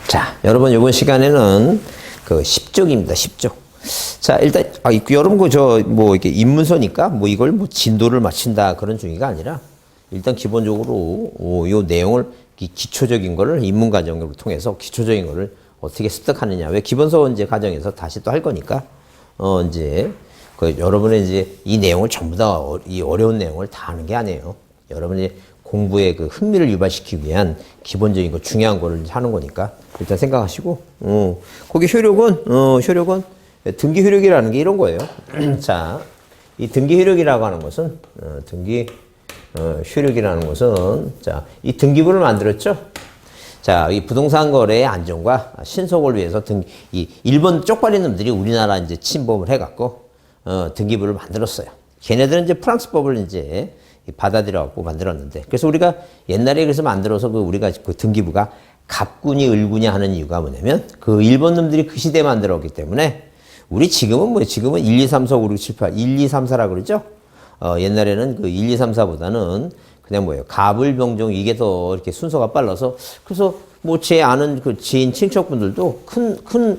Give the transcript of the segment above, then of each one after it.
자, 여러분, 이번 시간에는 그 10족입니다. 10족. 자, 일단, 여러분, 이렇게 입문서니까, 이걸 진도를 맞춘다 그런 중의가 아니라, 일단 기본적으로, 요 내용을, 기초적인 거를 입문 과정을 통해서 기초적인 거를 어떻게 습득하느냐. 왜 기본서 이제 과정에서 다시 또 할 거니까, 여러분의 이제 이 내용을 전부 다, 이 어려운 내용을 다 하는 게 아니에요. 여러분이 공부에 그 흥미를 유발시키기 위한 기본적인 거, 중요한 거를 하는 거니까, 일단 생각하시고, 거기 효력은, 등기 효력이라는 게 이런 거예요. 자, 이 등기 효력이라고 하는 것은, 효력이라는 것은, 자, 이 등기부를 만들었죠? 자, 이 부동산 거래의 안정과 신속을 위해서 이 일본 쪽발이 놈들이 우리나라 이제 침범을 해갖고, 등기부를 만들었어요. 걔네들은 이제 프랑스법을 이제 받아들여갖고 만들었는데, 그래서 우리가 옛날에 그래서 만들어서 우리가 그 등기부가 갑군이 을군이 하는 이유가 뭐냐면, 그 일본 놈들이 그 시대에 만들었기 때문에, 우리 지금은 지금은 1, 2, 3, 4, 5, 6, 7, 8, 1, 2, 3, 4라 그러죠? 옛날에는 그 1, 2, 3, 4보다는 그냥 갑을병정 이게 더 이렇게 순서가 빨라서, 그래서 제 아는 그 지인 친척분들도 큰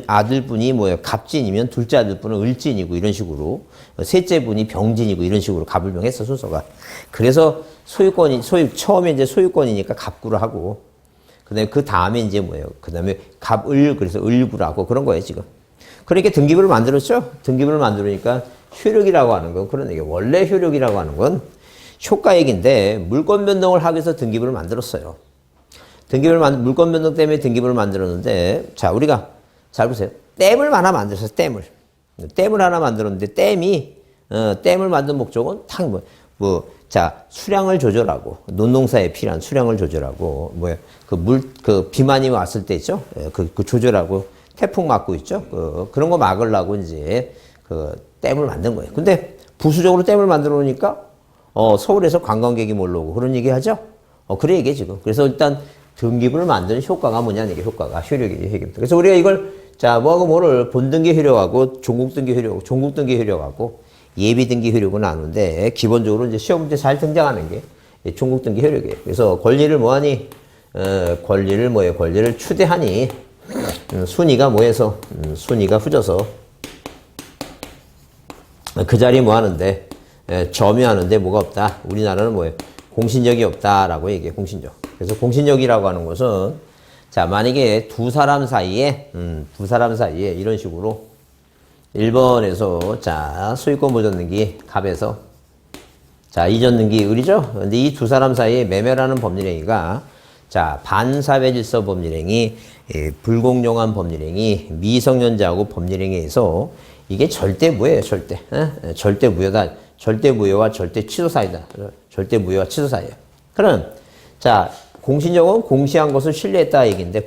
아들분이 갑진이면 둘째 아들분은 을진이고 이런 식으로, 셋째 분이 병진이고 이런 식으로 갑을병 했어, 순서가. 그래서 처음에 이제 소유권이니까 갑구를 하고, 그 다음에 이제 그 다음에 갑을, 그래서 을구라고 그런 거예요, 지금. 그러니까 등기부를 만들었죠? 등기부를 만들으니까 효력이라고 하는 건 그런 얘기예요. 원래 효력이라고 하는 건 효과 얘기인데, 물권 변동을 하기 위해서 등기부를 만들었어요. 물권 변동 때문에 등기부를 만들었는데, 자, 우리가, 잘 보세요. 댐을 하나 만들었어요, 댐을. 댐을 하나 만들었는데, 댐을 만든 목적은 자, 수량을 조절하고, 논농사에 필요한 수량을 조절하고, 비만이 왔을 때 있죠? 그 조절하고, 태풍 막고 있죠? 그런 거 막으려고 이제, 댐을 만든 거예요. 근데, 부수적으로 댐을 만들어 놓으니까, 서울에서 관광객이 몰려오고, 그런 얘기 하죠? 그래, 이게 지금. 그래서 일단, 등기부를 만드는 효과가 뭐냐는 이게 효력입니다. 그래서 우리가 이걸, 자, 뭐를 본등기 효력하고, 종국등기 효력하고, 예비등기 효력은 나누는데, 기본적으로 이제 시험 문제 잘 등장하는 게 종국등기 효력이에요. 그래서 권리를 권리를 추대하니, 순위가 순위가 후져서, 그 자리에 하는데, 점유하는데 뭐가 없다. 우리나라는 공신력이 없다라고 얘기해, 공신력. 그래서 공신력이라고 하는 것은, 자, 만약에 두 사람 사이에 이런 식으로 1번에서, 자, 소유권 보존등기 갑에서, 자, 이전 등기 을이죠? 근데 이 두 사람 사이에 매매라는 법률행위가, 자, 반사회질서 법률행위, 불공정한 법률행위, 미성년자하고 법률행위에서 이게 절대무예요, 절대. 절대무효다. 절대무효와 절대취소 사이다. 절대무효와 취소 사이야. 그럼, 자, 공신력은 공시한 것을 신뢰했다 얘기인데,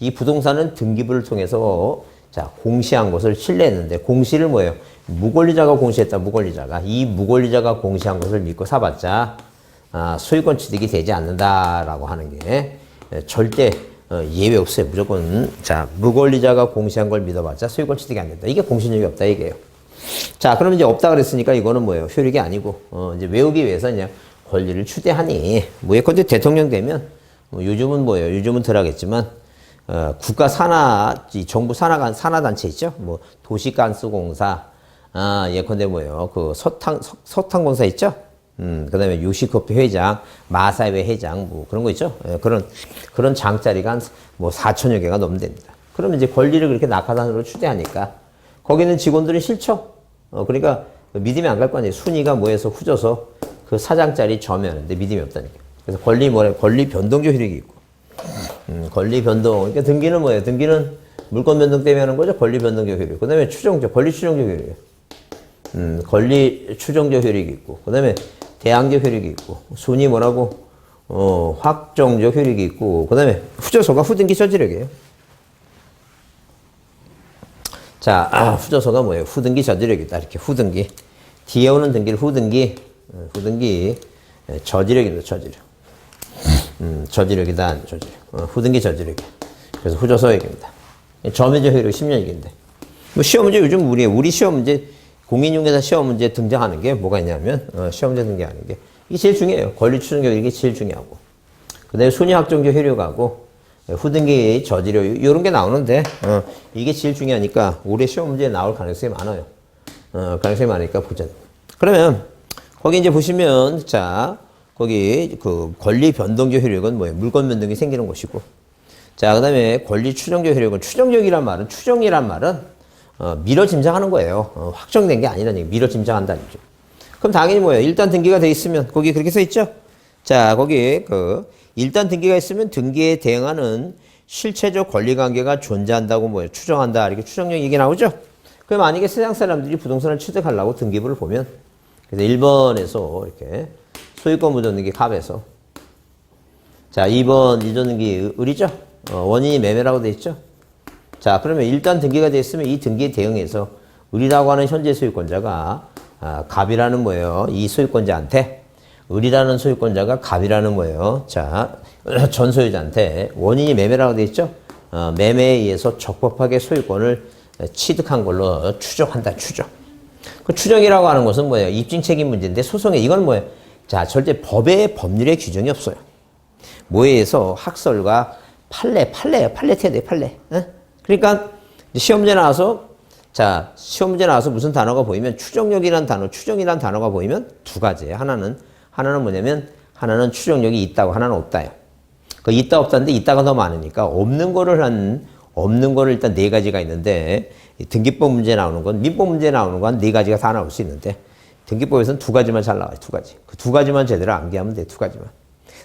이 부동산은 등기부를 통해서, 자, 공시한 것을 신뢰했는데, 공시를 무권리자가 공시했다, 무권리자가. 이 무권리자가 공시한 것을 믿고 사봤자, 소유권 취득이 되지 않는다라고 하는 게, 절대, 예외 없어요. 무조건, 자, 무권리자가 공시한 걸 믿어봤자 소유권 취득이 안 된다. 이게 공신력이 없다, 이게요. 자, 그럼 이제 없다 그랬으니까 이거는 효력이 아니고, 이제 외우기 위해서 그냥 권리를 추대하니, 예컨대 대통령 되면, 요즘은 덜하겠지만, 국가 정부 산하단체 있죠? 도시가스공사, 예컨대 서탕공사 있죠? 그 다음에 요식업회 회장, 마사회 회장, 그런 거 있죠? 그런 장자리가 한 4천여 개가 넘는답니다. 그러면 이제 권리를 그렇게 낙하산으로 추대하니까, 거기는 직원들이 싫죠? 그러니까 믿음이 안 갈 거 아니에요. 순위가 후져서 그 사장짜리 점유하는데 믿음이 없다니까. 그래서 권리 변동적 효력이 있고. 권리 변동. 그러니까 등기는 등기는 물권 변동 때문에 하는 거죠. 권리 변동적 효력. 그 다음에 권리 추정적 효력이에요. 권리 추정적 효력이 있고. 그 다음에 대항적 효력이 있고. 순위 확정적 효력이 있고. 그 다음에 후조서가 후등기 저지력이에요. 자, 후조서가 후등기 저지력이다. 이렇게 후등기. 뒤에 오는 등기를 후등기, 저지력입니다, 저지력. 저지력이다, 저지력. 후등기 저지력이. 그래서 후조서 얘기입니다. 점유적 효력 10년이긴데. 시험 문제 요즘 우리 시험 문제, 공인중개사 시험 문제 등장하는 게 뭐가 있냐면, 시험 문제 등장하는 게, 이게 제일 중요해요. 권리 추정력 이게 제일 중요하고. 그다음에 순위확정적 효력하고 후등기 저지료 이런 게 나오는데 이게 제일 중요하니까 올해 시험 문제에 나올 가능성이 많아요. 가능성이 많으니까 보자. 그러면 거기 이제 보시면 자 거기 그 권리 변동적 효력은 뭐예요? 물권 변동이 생기는 것이고 자 그다음에 권리 추정적 효력은 추정적이란 말은 추정이란 말은 미뤄 짐작하는 거예요. 확정된 게 아니라는 얘기. 미뤄 짐작한다는 얘기죠. 그럼 당연히 뭐예요? 일단 등기가 돼 있으면 거기 그렇게 써 있죠? 자 거기 그 일단 등기가 있으면 등기에 대응하는 실체적 권리관계가 존재한다고 뭐예요? 추정한다. 이렇게 추정력 얘기 나오죠? 그럼 만약에 세상 사람들이 부동산을 취득하려고 등기부를 보면 그래서 1번에서 이렇게 소유권 무전등기 갑에서 자 2번 이전등기 을이죠? 원인이 매매라고 돼 있죠? 자 그러면 일단 등기가 돼 있으면 이 등기에 대응해서 을이라고 하는 현재 소유권자가 갑이라는 뭐예요? 이 소유권자한테 을이라는 소유권자가 갑이라는 뭐예요? 자, 전 소유자한테 원인이 매매라고 돼 있죠? 매매에 의해서 적법하게 소유권을 취득한 걸로 추정한다, 추정. 그 추정이라고 하는 것은 뭐예요? 입증 책임 문제인데 소송에 이건 뭐예요? 자, 절대 법률에 규정이 없어요. 뭐에 의해서 학설과 판례예요. 판례 태야 돼, 판례. 그러니까 시험 문제 나와서 자, 시험 문제 나와서 무슨 단어가 보이면 추정력이라는 단어, 추정이라는 단어가 보이면 두 가지예요. 하나는 뭐냐면 하나는 추정력이 있다고 하나는 없다요. 그 있다 없다인데 있다가 더 많으니까 없는 거를 일단 네 가지가 있는데 등기법 문제 나오는 건 민법 문제 나오는 건 네 가지가 다 나올 수 있는데 등기법에서는 두 가지만 잘 나와요. 두 가지. 그 두 가지만 제대로 암기하면 돼. 두 가지만.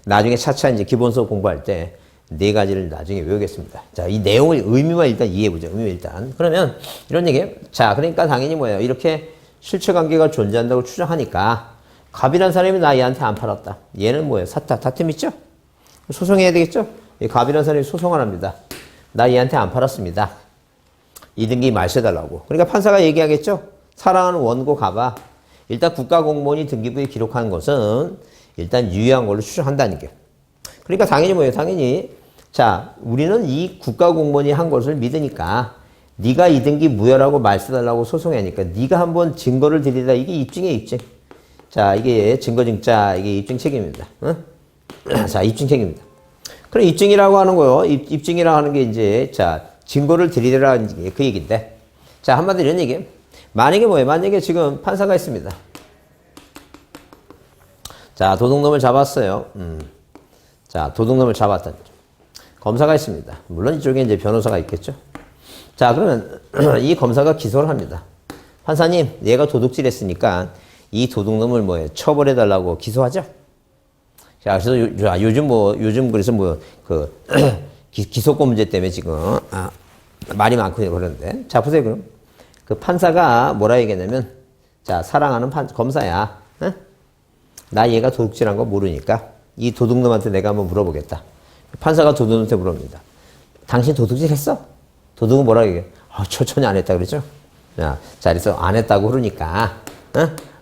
나중에 차차 이제 기본서 공부할 때 네 가지를 나중에 외우겠습니다. 자, 이 내용을 의미만 일단 이해해보죠. 의미 일단. 그러면 이런 얘기예요. 자, 그러니까 당연히 뭐예요? 이렇게 실체관계가 존재한다고 추정하니까 갑이란 사람이 나 얘한테 안 팔았다. 얘는 뭐예요? 샀다. 다툼 있죠? 소송해야 되겠죠? 이 갑이란 사람이 소송을 합니다. 나 얘한테 안 팔았습니다. 이등기 말세달라고. 그러니까 판사가 얘기하겠죠? 사랑하는 원고 갑아. 일단 국가공무원이 등기부에 기록한 것은 일단 유효한 걸로 추정한다는 게. 그러니까 당연히 뭐예요? 당연히 자 우리는 이 국가공무원이 한 것을 믿으니까 네가 이등기 무효라고 말세달라고 소송하니까 네가 한번 증거를 드리라. 이게 입증이에요. 입증. 자 이게 증거증자 이게 입증 책임입니다. 응? 자 입증 책임입니다. 그럼 입증이라고 하는 거요. 입증이라고 하는 게 이제 자 증거를 드리라는 그 얘기인데 자 한마디로 이런 얘기예요. 만약에 뭐예요? 만약에 지금 판사가 있습니다. 자 도둑놈을 잡았어요. 자 도둑놈을 잡았다. 검사가 있습니다. 물론 이쪽에 이제 변호사가 있겠죠. 자 그러면 이 검사가 기소를 합니다. 판사님 얘가 도둑질했으니까 이 도둑놈을 뭐예요? 처벌해달라고 기소하죠. 자 그래서 요즘 그래서 기소권 문제 때문에 지금 말이 많고 그러는데 자 보세요. 그럼 그 판사가 뭐라 얘기했냐면 자 사랑하는 검사야. 응? 나 얘가 도둑질한 거 모르니까 이 도둑놈한테 내가 한번 물어보겠다. 판사가 도둑놈한테 물어봅니다. 당신 도둑질 했어? 도둑은 뭐라 얘기해? 전혀 안 했다 그러죠? 자, 그래서 안 했다고 그러니까,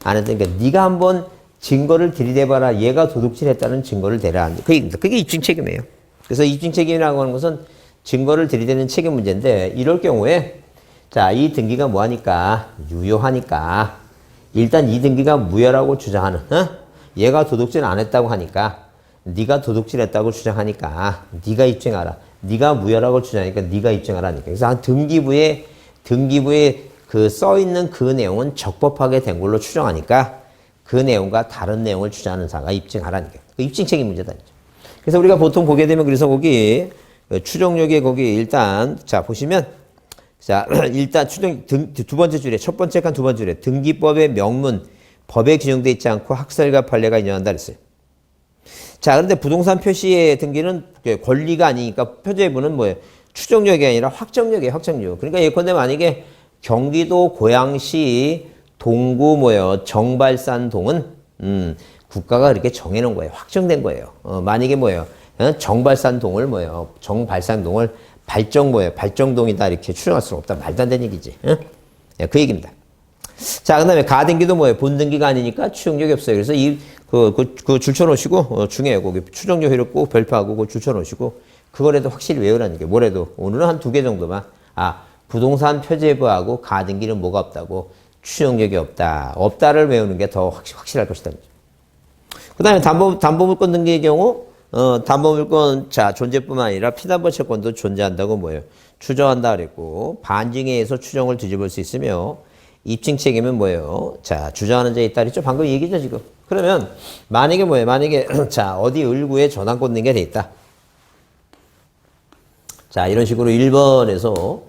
안 했다니까 네가 한번 증거를 들이대봐라. 얘가 도둑질 했다는 증거를 대라. 그게 입증 책임이에요. 그래서 입증 책임이라고 하는 것은 증거를 들이대는 책임 문제인데 이럴 경우에 자, 이 등기가 뭐하니까? 유효하니까 일단 이 등기가 무효라고 주장하는, 얘가 도둑질 안 했다고 하니까 네가 도둑질했다고 주장하니까 네가 입증하라. 네가 무효라고 주장하니까 네가 입증하라니까. 그래서 한 등기부에 그 써 있는 그 내용은 적법하게 된 걸로 추정하니까 그 내용과 다른 내용을 주장하는 사가 입증하라니까. 입증 책임 문제다. 그래서 우리가 보통 보게 되면 그래서 거기 추정력에 거기 일단 자 보시면 자 일단 두 번째 줄에 첫 번째 칸 두 번째 줄에 등기법의 명문 법에 규정되어 있지 않고 학설과 판례가 인정한다 그랬어요. 자, 그런데 부동산 표시의 등기는 권리가 아니니까 표제부는 뭐예요? 추정력이 아니라 확정력이에요, 확정력. 그러니까 예컨대 만약에 경기도 고양시 동구 뭐예요? 정발산동은 국가가 그렇게 정해놓은 거예요. 확정된 거예요. 만약에 뭐예요? 정발산동을 뭐예요? 정발산동을 발정동이다 이렇게 추정할 수는 없다. 말도 안 되는 얘기지. 그 얘기입니다. 자, 그 다음에 가등기도 뭐예요? 본등기가 아니니까 추정력이 없어요. 그래서 그 줄쳐놓으시고, 중요해요. 거기 추정력 효력 꼭 별표하고, 그 줄쳐놓으시고, 그거라도 확실히 외우라는 게, 뭐래도. 오늘은 한 2개 정도만. 부동산 표제부하고 가등기는 뭐가 없다고? 추정력이 없다. 없다를 외우는 게 더 확실할 것이다. 그 다음에 담보물권 등기의 경우, 담보물권, 자, 존재뿐만 아니라 피담보 채권도 존재한다고 뭐예요? 추정한다 그랬고, 반증에 의해서 추정을 뒤집을 수 있으며, 입증 책임은 뭐예요? 자, 주장하는 자에 있다 그랬죠? 방금 얘기죠, 지금. 그러면, 만약에 뭐예요? 만약에, 자, 어디 을구에 저당권 등기가 돼 있다. 자, 이런 식으로 1번에서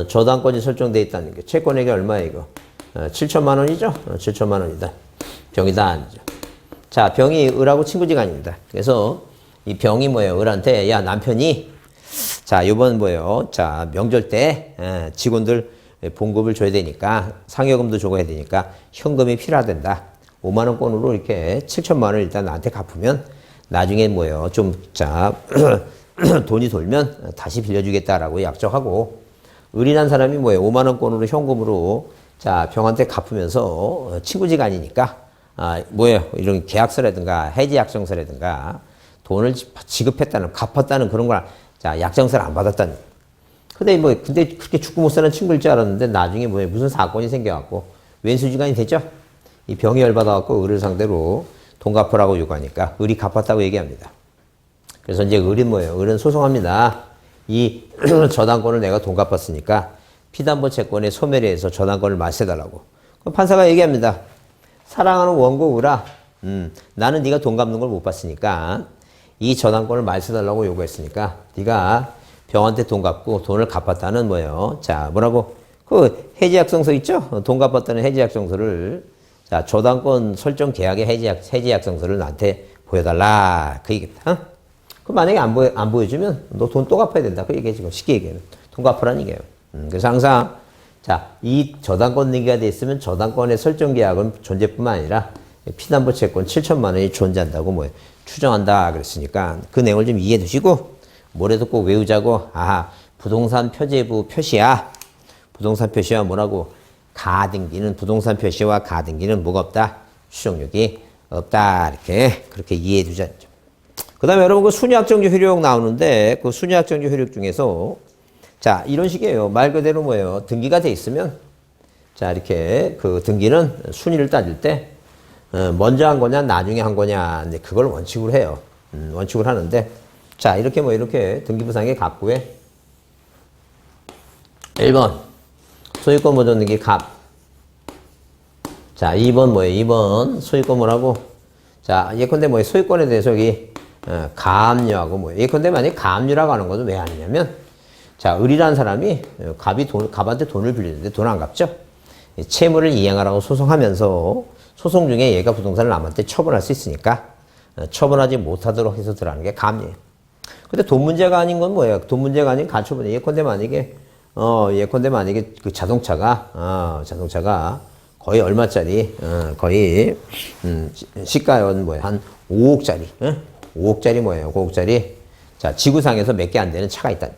저당권이 설정돼 있다는 게, 채권액이 얼마예요, 이거? 7천만 원이죠? 7천만 원이다. 병이다, 아니죠? 자, 병이 을하고 친구지간입니다. 그래서 이 병이 뭐예요? 을한테, 야, 남편이, 자, 요번 뭐예요? 자, 명절 때 직원들 봉급을 줘야 되니까, 상여금도 줘야 되니까, 현금이 필요하단다. 5만 원권으로 이렇게 7천만 원을 일단 나한테 갚으면, 나중에 뭐예요? 좀, 자, 돈이 돌면 다시 빌려주겠다라고 약속하고, 을이란 사람이 뭐예요? 5만 원권으로 현금으로, 자, 병한테 갚으면서 친구지간이니까, 뭐예요? 이런 계약서라든가 해지 약정서라든가 돈을 지급했다는, 갚았다는 그런 걸, 자, 약정서를 안 받았다는. 근데 그렇게 죽고 못 사는 친구일 줄 알았는데 나중에 뭐예요? 무슨 사건이 생겨갖고 왼수지간이 됐죠? 이 병이 열받아갖고 을을 상대로 돈 갚으라고 요구하니까 을이 갚았다고 얘기합니다. 그래서 이제 을이 뭐예요? 을은 소송합니다. 이 저당권을 내가 돈 갚았으니까 피담보 채권의 소멸해서 저당권을 말세달라고. 그럼 판사가 얘기합니다. 사랑하는 원고 을아, 나는 네가 돈 갚는 걸 못 봤으니까 이 저당권을 말세달라고 요구했으니까 네가 병한테 돈 갚고 돈을 갚았다는 뭐예요? 자, 뭐라고? 그 해지약정서 있죠? 돈 갚았다는 해지약정서를, 자, 저당권 설정 계약의 해지약정서를 나한테 보여달라. 그 얘기다. 어? 그럼 만약에 안 보여주면 너 돈 또 갚아야 된다. 그 얘기해, 지금. 쉽게 얘기하면. 돈 갚으라는 얘기예요. 그래서 항상, 자, 이 저당권 등기가 돼 있으면 저당권의 설정 계약은 존재뿐만 아니라 피담보 채권 7천만 원이 존재한다고 뭐예요? 추정한다. 그랬으니까 그 내용을 좀 이해해 두시고, 뭐래도 꼭 외우자고. 아하, 부동산 표제부 표시야. 부동산 표시와 뭐라고? 가등기는, 부동산 표시와 가등기는 뭐가 없다? 추정력이 없다. 이렇게, 그렇게 이해해 두자. 그 다음에 여러분 그 순위학정지 효력 나오는데 그 순위학정지 효력 중에서 자, 이런 식이에요. 말 그대로 뭐예요? 등기가 돼 있으면 자, 이렇게 그 등기는 순위를 따질 때 먼저 한 거냐 나중에 한 거냐 근데 그걸 원칙으로 해요. 원칙으로 하는데 자, 이렇게 뭐 이렇게 등기부상의 갑구에 1번 소유권 보존 등기 갑. 자, 2번 뭐예요? 2번 소유권 뭐라고? 자, 예컨대 뭐예요? 소유권에 대해서 여기 가압류하고 뭐예요? 예컨대 만약에 가압류라고 하는 것은 왜 아니냐면 자, 을이라는 사람이 갑한테 돈을 빌리는데 돈 안 갚죠? 채무를 이행하라고 소송하면서 소송 중에 얘가 부동산을 남한테 처분할 수 있으니까 처분하지 못하도록 해서 들어가는 게 가압류예요. 근데 돈 문제가 아닌 건 뭐예요? 돈 문제가 아닌 가처분이에요. 예컨대 만약에 그 자동차가 거의 얼마짜리? 거의 시가는 뭐예요? 한 5억짜리. 5억짜리 뭐예요? 5억짜리. 자, 지구상에서 몇 개 안 되는 차가 있다.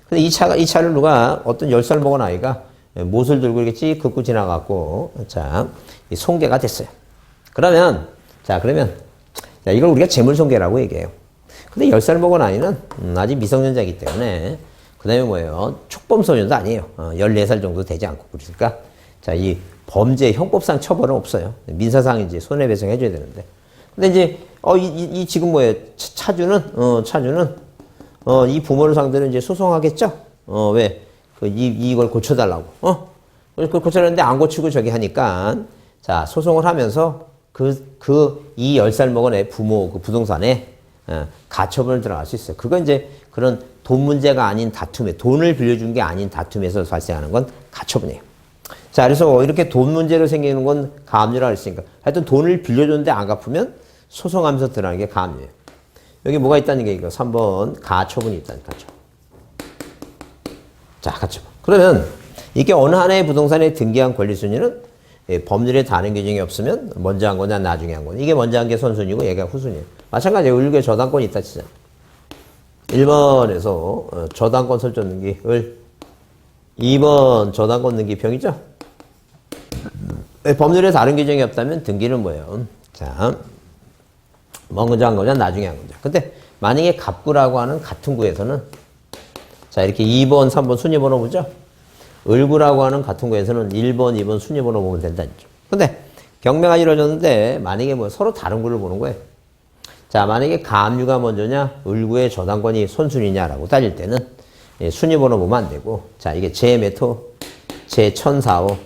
근데 이 차를 누가 어떤 10살 먹은 아이가 못을 들고 이렇게 찌 긋고 지나갔고, 자, 손괴가 됐어요. 그러면, 자, 이걸 우리가 재물손괴라고 얘기해요. 근데 10살 먹은 아이는 아직 미성년자이기 때문에, 그 다음에 뭐예요? 촉범소년도 아니에요. 14살 정도 되지 않고 그러니까, 자, 이 범죄 형법상 처벌은 없어요. 민사상 이제 손해배상 해줘야 되는데. 근데 이제, 지금 뭐예요? 차주는, 이 부모를 상대로 이제 소송하겠죠? 왜? 이걸 고쳐달라고. 그걸 고쳐달라는데 안 고치고 저기 하니까, 자, 소송을 하면서 이 10살 먹은 애 부모, 그 부동산에, 가처분을 들어갈 수 있어요. 그건 이제 그런 돈 문제가 아닌 다툼에, 돈을 빌려준 게 아닌 다툼에서 발생하는 건 가처분이에요. 자, 그래서 이렇게 돈 문제로 생기는 건 가압류라고 했으니까. 하여튼 돈을 빌려줬는데 안 갚으면 소송하면서 들어가는 게 가압류예요. 여기 뭐가 있다는 게 이거 3번 가처분이 있다는 거죠. 자, 가처분. 그러면 이게 어느 하나의 부동산에 등기한 권리 순위는 법률에 다른 규정이 없으면 먼저 한 거냐 나중에 한 거냐. 이게 먼저 한 게 선순위고 얘가 후순위예요. 마찬가지예요. 을구에 저당권이 있다 치잖아. 1번에서 저당권 설정 등기 을, 2번 저당권 등기 병이죠. 법률에 다른 규정이 없다면 등기는 뭐예요? 자, 먼저 한 거냐 나중에 한 거냐. 근데 만약에 갑구라고 하는 같은 구에서는 자, 이렇게 2번 3번 순위번호 보죠. 을구라고 하는 같은 구에서는 1번 2번 순위번호 보면 된다죠. 근데 경매가 이루어졌는데 만약에 뭐 서로 다른 구를 보는 거예요. 자, 만약에 가압류가 먼저냐, 을구의 저당권이 손순이냐라고 따질 때는 순위번호 보면 안 되고, 자, 이게 제메토, 제1045,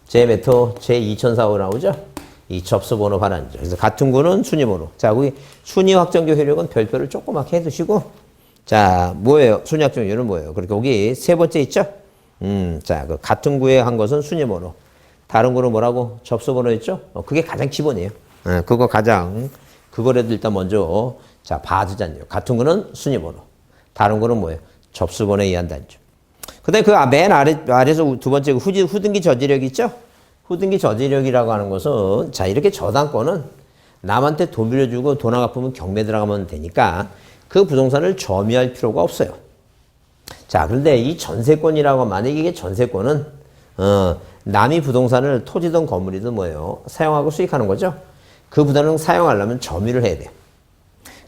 제메토, 제2045 나오죠? 이 접수번호 반환이죠. 그래서 같은 구는 순위번호. 자, 거기 순위 확정교 효력은 별표를 조그맣게 해두시고, 자, 뭐예요? 순위 확정교 효력은 뭐예요? 그렇게 거기 세 번째 있죠? 자, 그 같은 구에 한 것은 순위번호. 다른 구는 뭐라고? 접수번호 있죠? 그게 가장 기본이에요. 그거 가장, 그거라도 일단 먼저, 자, 봐두자니요. 같은 구는 순위번호. 다른 구는 뭐예요? 접수번호에 의한다죠. 그 다음에 그 맨 아래에서 두 번째 후등기 저지력 있죠? 후등기 저지력이라고 하는 것은, 자, 이렇게 저당권은 남한테 돈 빌려주고 돈 안 갚으면 경매 들어가면 되니까 그 부동산을 점유할 필요가 없어요. 자, 그런데 이 전세권이라고 만약에 이게 전세권은, 남이 부동산을 토지든 건물이든 뭐예요? 사용하고 수익하는 거죠? 그 부담을 사용하려면 점유를 해야 돼요.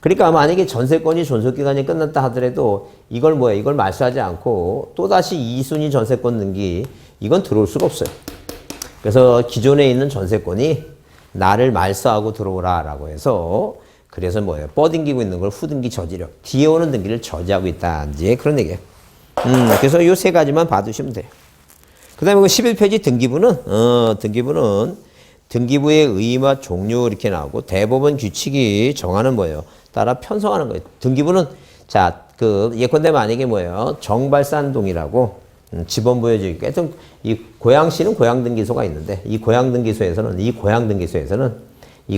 그러니까 만약에 전세권이 존속기간이 끝났다 하더라도 이걸 뭐예요? 이걸 말소하지 않고 또다시 2순위 전세권 등기, 이건 들어올 수가 없어요. 그래서 기존에 있는 전세권이 나를 말소하고 들어오라 라고 해서 그래서 뭐예요? 뻗ing기고 있는 걸 후등기 저지력, 뒤에 오는 등기를 저지하고 있다. 이제 그런 얘기예요. 그래서 요 세 가지만 봐두시면 돼요. 그 다음에 그 11페이지 등기부는 등기부의 의의와 종류 이렇게 나오고 대법원 규칙이 정하는 뭐예요? 따라 편성하는 거예요. 등기부는 자, 그 예컨대 만약에 뭐예요? 정발산동이라고 지번부여지기. 하여튼 이 고양시는 고양등기소가 있는데 이 고양등기소에서는 이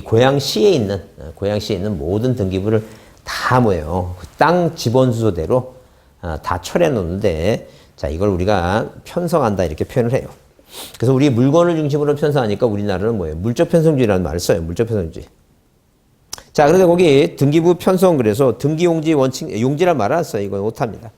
고양시에 있는 모든 등기부를 다 뭐예요? 땅 지번수소대로 다 철해 놓는데 자, 이걸 우리가 편성한다 이렇게 표현을 해요. 그래서 우리 물건을 중심으로 편성하니까 우리나라는 뭐예요? 물적 편성주의라는 말을 써요. 물적 편성주의. 자, 그런데 거기 등기부 편성 그래서 등기용지 원칙, 용지란 말을 안 써요. 이건 오타입니다.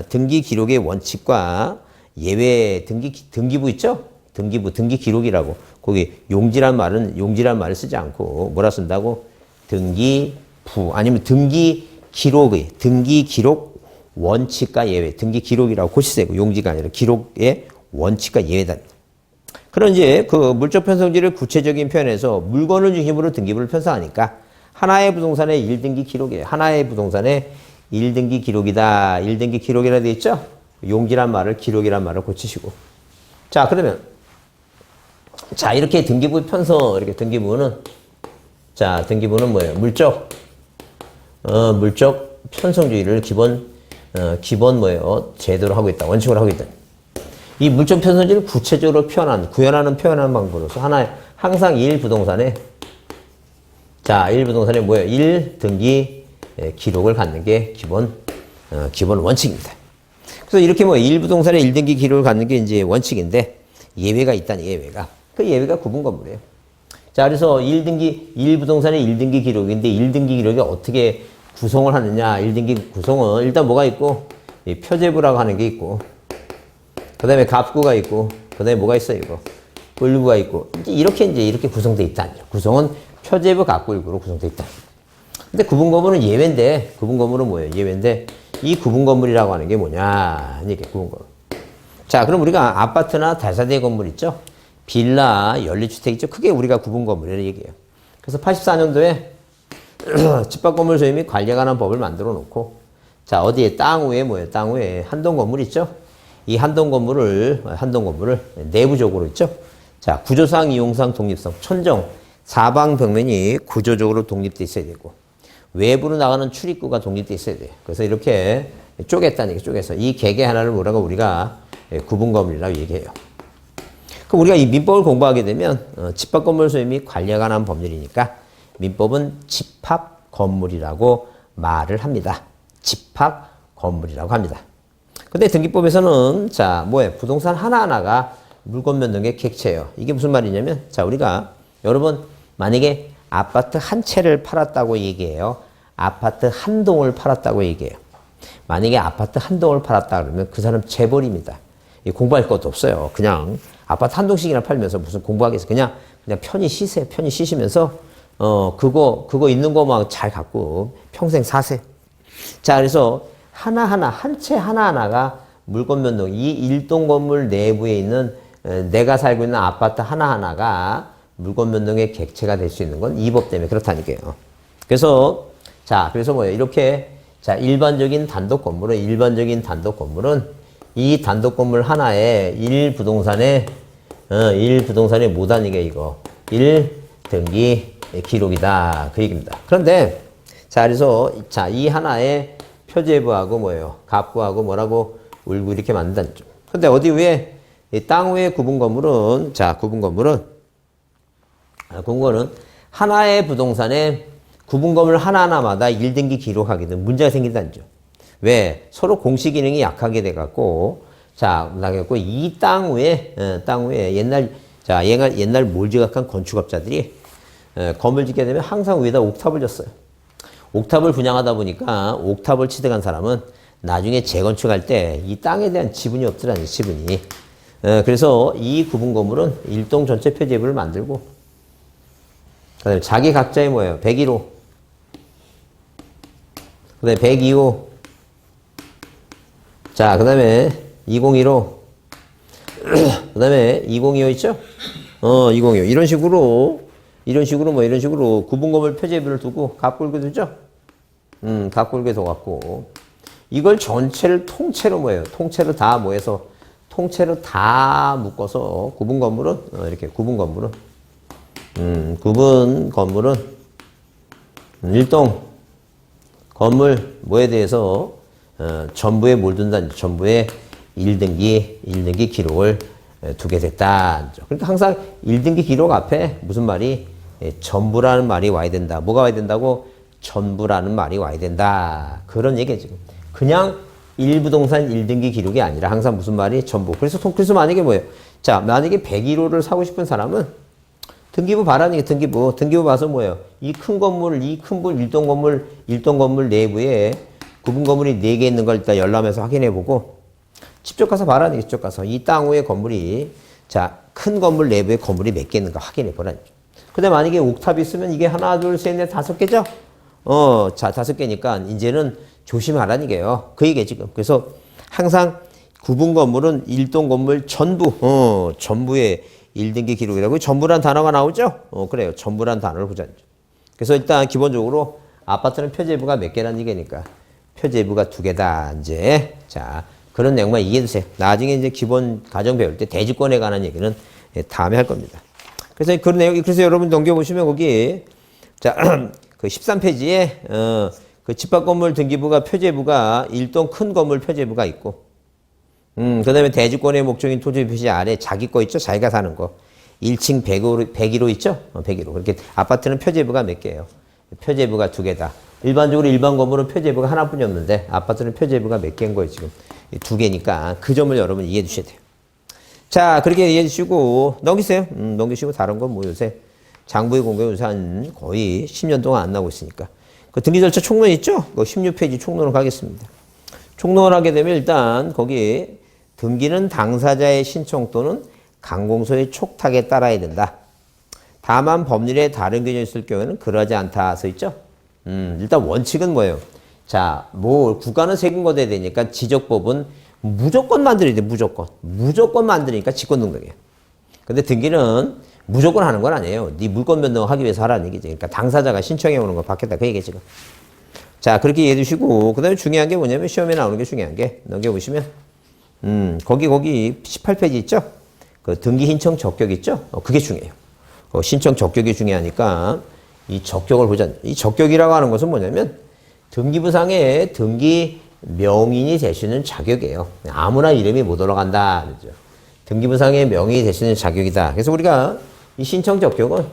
등기 기록의 원칙과 예외 등기부 있죠? 등기 기록이라고. 거기 용지란 말을 쓰지 않고 뭐라 쓴다고? 등기부 아니면 등기 기록 원칙과 예외. 등기 기록이라고 고치세요. 용지가 아니라 기록의 원칙과 예외다. 그런 이제 그 물적 편성지를 구체적인 표현에서 물건을 중심으로 등기부를 편성하니까 하나의 부동산의 1등기 기록이에요. 하나의 부동산의 1등기 기록이다. 1등기 기록이라 되어 있죠? 용지란 말을 기록이란 말을 고치시고. 자, 그러면 자, 이렇게 등기부 편성 이렇게 등기부는 뭐예요? 물적 편성주의를 기본 뭐예요? 제도로 하고 있다. 원칙으로 하고 있다. 이 물적 편성주의를 구체적으로 구현하는 방법으로서 항상 1부동산에 자, 1부동산에 뭐예요? 1등기 기록을 갖는 게 기본 원칙입니다. 그래서 이렇게 뭐 1부동산에 1등기 기록을 갖는 게 이제 원칙인데 예외가 있다니 예외가. 그 예외가 구분 건물이에요. 자, 그래서 1부동산의 1등기 기록인데 1등기 기록이 어떻게 구성을 하느냐? 1등기 구성은 일단 뭐가 있고 이 표제부라고 하는 게 있고 그 다음에 갑구가 있고 그 다음에 뭐가 있어요? 이거 을구가 있고 이렇게 구성되어 있다. 구성은 표제부 갑구 을구로 구성되어 있다. 근데 구분 건물은 예외인데 구분 건물은 뭐예요? 예외인데 이 구분 건물이라고 하는 게 뭐냐? 이게 구분 건물. 자, 그럼 우리가 아파트나 다세대 건물 있죠? 빌라, 연립주택 있죠? 그게 우리가 구분 건물이라는 얘기예요. 그래서 84년도에 집합건물 소유 및 관리에 관한 법을 만들어 놓고 자, 어디에 땅 위에 뭐예요? 땅 위에 한동 건물 있죠? 이 한동 건물을 내부적으로 있죠? 자, 구조상, 이용상, 독립성, 천정, 사방 벽면이 구조적으로 독립돼 있어야 되고 외부로 나가는 출입구가 독립돼 있어야 돼요. 그래서 이렇게 쪼갰다는 게 쪼개서 이 개개 하나를 뭐라고 우리가 구분 건물이라고 얘기해요. 그럼 우리가 이 민법을 공부하게 되면 집합 건물 소유 및 관리에 관한 법률이니까 민법은 집합 건물이라고 말을 합니다. 집합 건물이라고 합니다. 근데 등기법에서는 자, 뭐예요? 부동산 하나하나가 물건 변동의 객체예요. 이게 무슨 말이냐면 자, 우리가 여러분 만약에 아파트 한 채를 팔았다고 얘기해요. 아파트 한 동을 팔았다고 얘기해요. 만약에 아파트 한 동을 팔았다 그러면 그 사람 재벌입니다. 공부할 것도 없어요. 그냥 아파트 한 동씩이나 팔면서 무슨 공부하겠어요. 그냥 편히 쉬세요. 편히 쉬시면서 그거 있는 거만 잘 갖고 평생 사세요. 자, 그래서 하나하나 한 채 하나하나가 물건 변동. 이 일동 건물 내부에 있는 내가 살고 있는 아파트 하나하나가 물건 변동의 객체가 될 수 있는 건 이 법 때문에 그렇다니까요. 그래서 자, 그래서 뭐예요? 이렇게 자, 일반적인 단독 건물은 이 단독 건물 하나에 1부동산에 못 아니게 이거 1등기 기록이다. 그 얘기입니다. 그런데 자, 그래서 자, 이 하나의 표제부하고 뭐예요? 갑부하고 뭐라고 울고 이렇게 만든다는 점. 근데 어디 위에 이 땅 위에 구분 건물은 자, 구분 건물은 하나의 부동산에 구분 건물 하나하나마다 1등기 기록하게 되면 문제가 생긴다는 점. 왜? 서로 공시 기능이 약하게 돼 갖고 자, 나겠고 이 땅 위에 옛날 몰지각한 건축업자들이 건물 짓게 되면 항상 위에다 옥탑을 졌어요. 옥탑을 분양하다 보니까 옥탑을 취득한 사람은 나중에 재건축할 때 이 땅에 대한 지분이 없더라니, 지분이. 그래서 이 구분 건물은 일동 전체 표제부를 만들고, 그다음에 자기 각자의 뭐예요? 101호. 그다음에 102호. 자, 그다음에 201호. 그다음에 2025 있죠? 205. 이런 식으로 구분 건물 표제부를 두고 갑골게 두죠? 갑골게 둬갖고 이걸 전체를 통째로 뭐예요? 통째로 다 묶어서 구분 건물은 이렇게 구분 건물은 일동 건물 뭐에 대해서 전부에 뭘 둔다? 전부에 1등기 기록을 두게 됐다. 그러니까 항상 1등기 기록 앞에 무슨 말이 전부라는 말이 와야 된다. 뭐가 와야 된다고? 전부라는 말이 와야 된다. 그런 얘기예요, 지금. 그냥 일부동산 1등기 기록이 아니라 항상 무슨 말이? 전부. 그래서 만약에 뭐예요? 자, 만약에 101호를 사고 싶은 사람은 등기부 봐라는 게 등기부 봐서 뭐예요? 이 큰 건물, 일동 건물 내부에 구분 건물이 4개 있는 걸 일단 열람해서 확인해보고 직접 가서 봐라는 게 직접 가서 이 땅 위에 건물이 자, 큰 건물 내부에 건물이 몇 개 있는가 확인해보라는 거죠. 근데 만약에 옥탑이 있으면 이게 하나, 둘, 셋, 넷, 5개죠? 자, 5개니까 이제는 조심하라는 게요. 그 얘기예요, 지금. 그래서 항상 구분 건물은 일동 건물 전부의 1등기 기록이라고 전부란 단어가 나오죠? 그래요. 전부란 단어를 보자는 거죠. 그래서 일단 기본적으로 아파트는 표제부가 몇 개라는 얘기니까 표제부가 2개다, 이제. 자, 그런 내용만 이해해주세요. 나중에 이제 기본 가정 배울 때 대지권에 관한 얘기는 다음에 할 겁니다. 그래서 그런 내용, 그래서 여러분 넘겨보시면 거기, 자, 그 13페이지에, 그 집합 건물 등기부가 표제부가 일동 큰 건물 표제부가 있고, 그 다음에 대지권의 목적인 토지 표시 아래 자기 거 있죠? 자기가 사는 거. 1층 101호 있죠? 101호. 그렇게 아파트는 표제부가 몇 개예요? 표제부가 2개다. 일반적으로 일반 건물은 표제부가 하나뿐이 없는데 아파트는 표제부가 몇 개인 거예요, 지금. 2개니까 그 점을 여러분 이해해 주셔야 돼요. 자, 그렇게 이해해 주시고 넘기세요. 넘기시고 다른 건 뭐 요새 장부의 공개 요새 한 거의 10년 동안 안 나오고 있으니까. 그 등기 절차 총론 있죠? 그 16페이지 총론을 가겠습니다. 총론을 하게 되면 일단 거기 등기는 당사자의 신청 또는 강공소의 촉탁에 따라야 된다. 다만 법률에 다른 규정이 있을 경우에는 그러지 않다 써 있죠? 일단 원칙은 뭐예요? 자, 뭐 국가는 세금거래야 되니까 지적법은 무조건 만들어야 돼, 무조건. 무조건 만드니까 직권등록이에요. 근데 등기는 무조건 하는 건 아니에요. 네 물권 변동을 하기 위해서 하라는 얘기지. 그러니까 당사자가 신청해 오는 거 받겠다 그 얘기지 지금. 자, 그렇게 이해해 주시고 그다음에 중요한 게 뭐냐면 시험에 나오는 게 중요한 게 넘겨보시면 거기 18페이지 있죠? 그 등기 신청 적격 있죠? 그게 중요해요. 신청 적격이 중요하니까 이 적격을 보자. 이 적격이라고 하는 것은 뭐냐면 등기부상에 등기 명인이 되시는 자격이에요. 아무나 이름이 못 올라간다. 그죠? 등기부상에 명인이 되시는 자격이다. 그래서 우리가 이 신청 적격은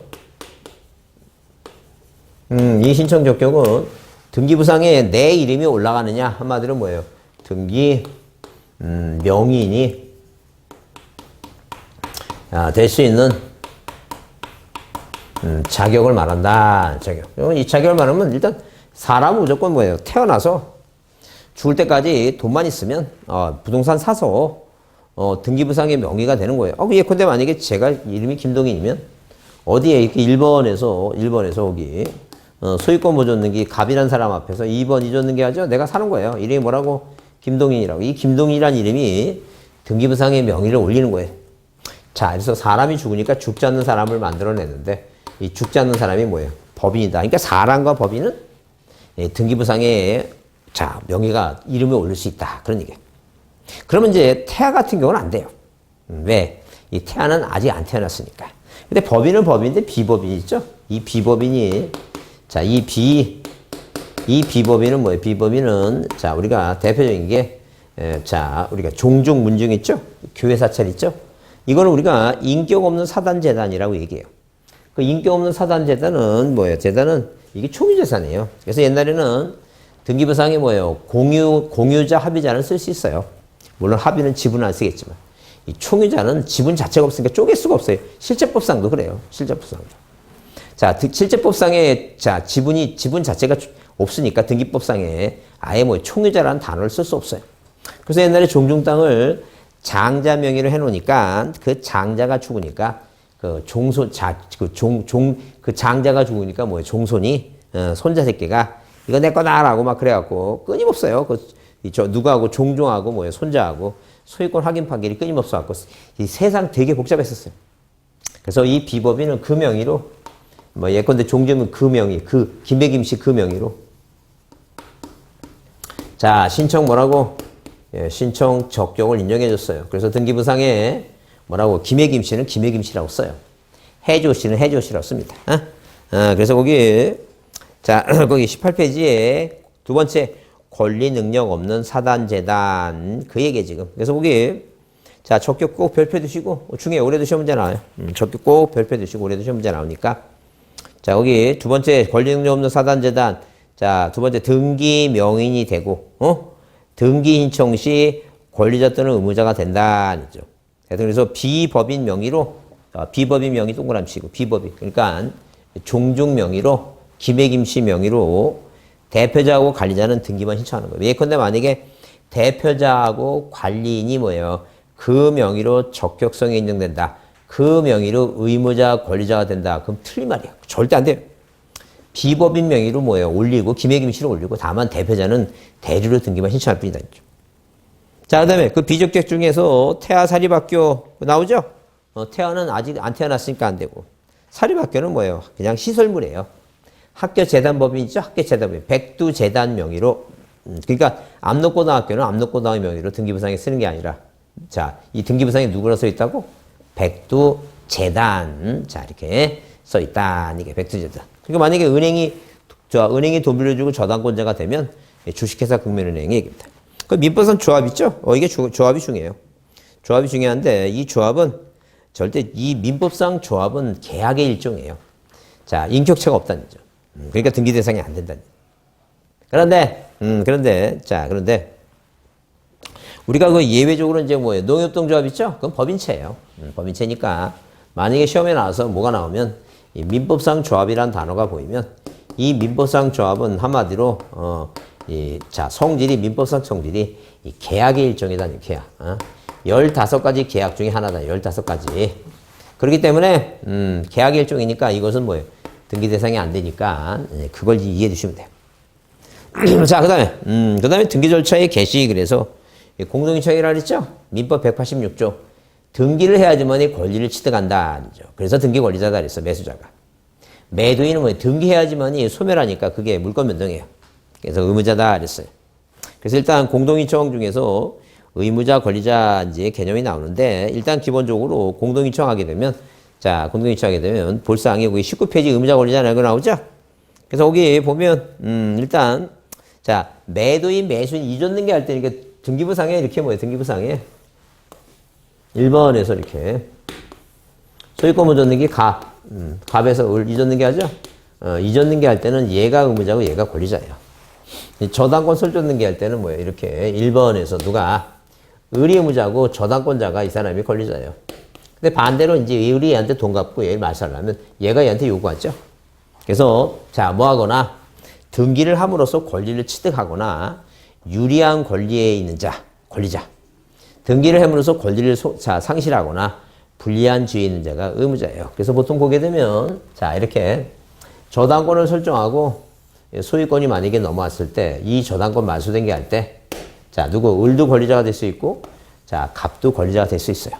등기부상에 내 이름이 올라가느냐 한마디로 뭐예요? 등기 명인이 될 수 있는 자격을 말한다. 자격. 이 자격을 말하면 일단 사람은 무조건 뭐예요? 태어나서 죽을 때까지 돈만 있으면 부동산 사서 등기부상의 명의가 되는 거예요. 예컨대 만약에 제가 이름이 김동인이면 어디에 이렇게 1번에서 여기 소유권 보존등기 갑이라는 사람 앞에서 2번 이존등기 하죠? 내가 사는 거예요. 이름이 뭐라고? 김동인이라고. 이 김동인이라는 이름이 등기부상의 명의를 올리는 거예요. 자, 그래서 사람이 죽으니까 죽지 않는 사람을 만들어내는데 이 죽지 않는 사람이 뭐예요? 법인이다. 그러니까 사람과 법인은 등기부상에 자, 명의가 이름에 올릴 수 있다. 그런 얘기예요. 그러면 이제 태아 같은 경우는 안 돼요. 왜? 이 태아는 아직 안 태어났으니까. 근데 법인은 법인인데 비법인이 있죠? 이 비법인이, 자, 이 비법인은 뭐예요? 비법인은, 자, 우리가 대표적인 게, 자, 우리가 종중 문중 있죠? 교회 사찰 있죠? 이거는 우리가 인격 없는 사단재단이라고 얘기해요. 그 인격 없는 사단재단은 뭐예요? 재단은 이게 총유재산이에요. 그래서 옛날에는 등기부상에 뭐예요? 공유자, 합의자는 쓸 수 있어요. 물론 합의는 지분은 안 쓰겠지만. 이 총유자는 지분 자체가 없으니까 쪼갤 수가 없어요. 실제법상도 그래요. 실제법상도. 자, 실제법상에, 자, 지분 자체가 없으니까 등기법상에 아예 뭐 총유자라는 단어를 쓸 수 없어요. 그래서 옛날에 종중 땅을 장자 명의로 해놓으니까 그 장자가 죽으니까 그 그 장자가 죽으니까 뭐예요? 종손이, 손자 새끼가 이거 내 거다라고 막 그래갖고 끊임없어요. 누구하고 종종하고 뭐예요? 손자하고 소유권 확인 판결이 끊임없어 갖고 이 세상 되게 복잡했었어요. 그래서 이 비법인은 그 명의로 뭐 예컨대 종점은 그 명의, 김백임 씨 그 명의로 자 신청 뭐라고? 예, 신청 적격을 인정해줬어요. 그래서 등기부상에 뭐라고? 김혜김 씨는 김혜김 씨라고 써요. 해조 씨는 해조 씨라고 씁니다. 그래서 거기 자 거기 18페이지에 두 번째 권리 능력 없는 사단재단 그 얘기에 지금. 그래서 거기 자 적격 꼭 별표 두시고 중에 올해도 시험 문제 나와요. 적격 꼭 별표 두시고 올해도 시험 문제 나오니까 자 거기 두 번째 권리 능력 없는 사단재단 자 두 번째 등기 명인이 되고 등기 신청 시 권리자 또는 의무자가 된다죠. 그래서 비법인 명의로 비법인 명의 동그라미 치고 비법인 그러니까 종중 명의로 김혜김 씨 명의로 대표자하고 관리자는 등기만 신청하는 거예요. 예컨대 만약에 대표자하고 관리인이 뭐예요? 그 명의로 적격성이 인정된다. 그 명의로 의무자 권리자가 된다. 그럼 틀린 말이야. 절대 안 돼요. 비법인 명의로 뭐예요? 올리고 김혜김 씨를 올리고 다만 대표자는 대리로 등기만 신청할 뿐이다. 자, 그 다음에 그 비적격 중에서 태아 사립학교 나오죠? 태아는 아직 안 태어났으니까 안 되고 사립학교는 뭐예요? 그냥 시설물이에요. 학교재단법인 있죠? 학교재단법인. 백두재단 명의로 그러니까 압록고등학교는 압록고등학교 명의로 등기부상에 쓰는 게 아니라 자, 이 등기부상에 누구라 써 있다고? 백두재단. 자, 이렇게 써 있다. 이게 백두재단. 그러니까 만약에 은행이 돈 빌려주고 저당권자가 되면 주식회사 국민은행이 얘기입니다. 그 민법상 조합 있죠? 이게 조합이 중요해요. 조합이 중요한데 이 조합은 절대 이 민법상 조합은 계약의 일종이에요. 자, 인격체가 없다는 거죠. 그러니까 등기 대상이 안 된다는 거죠. 그런데 우리가 그 예외적으로 이제 뭐예요? 농협동조합 있죠? 그건 법인체예요. 법인체니까 만약에 시험에 나와서 뭐가 나오면 이 민법상 조합이라는 단어가 보이면 이 민법상 조합은 한마디로 성질이 민법상 성질이 이 계약의 일종이다는 계약. 15가지 계약 중에 하나다. 15가지. 그렇기 때문에 계약의 일종이니까 이것은 뭐예요? 등기 대상이 안 되니까 그걸 이해해 주시면 돼요. 자, 그다음에 등기 절차의 개시. 그래서 공동인청이라 그랬죠? 민법 186조. 등기를 해야지만이 권리를 취득한다. 그래서 등기 권리자다 그랬어. 매수자가. 매도인은 뭐예요? 등기해야지만이 소멸하니까 그게 물권 변동이에요. 그래서 의무자다 그랬어요. 그래서 일단 공동인청 중에서 의무자, 권리자 이제 개념이 나오는데 일단 기본적으로 공동인청하게 되면 볼사항에 거기 19페이지 의무자, 권리자 이거 나오죠? 그래서 거기 보면 일단 자 매도인, 매수인 이전 등기할 때 이렇게 등기부상에 이렇게 뭐예요? 등기부상에 1번에서 이렇게 소유권 무전 등기 갑에서 이전 등기하죠? 이전 등기할 때는 얘가 의무자고 얘가 권리자예요. 저당권 설정 등기할 때는 뭐예요? 이렇게 1번에서 누가 의리의무자고 저당권자가 이 사람이 권리자예요. 근데 반대로 이제 의리한테 돈 갚고 얘를 말살하면 얘가 얘한테 요구하죠. 그래서 자 뭐 하거나 등기를 함으로써 권리를 취득하거나 유리한 권리에 있는 자, 권리자. 등기를 함으로써 권리를 상실하거나 불리한 지위에 있는 자가 의무자예요. 그래서 보통 보게 되면 자 이렇게 저당권을 설정하고 소유권이 만약에 넘어왔을 때 이 저당권 말소된 게 할 때 자 누구 을도 권리자가 될 수 있고 자 갑도 권리자가 될 수 있어요.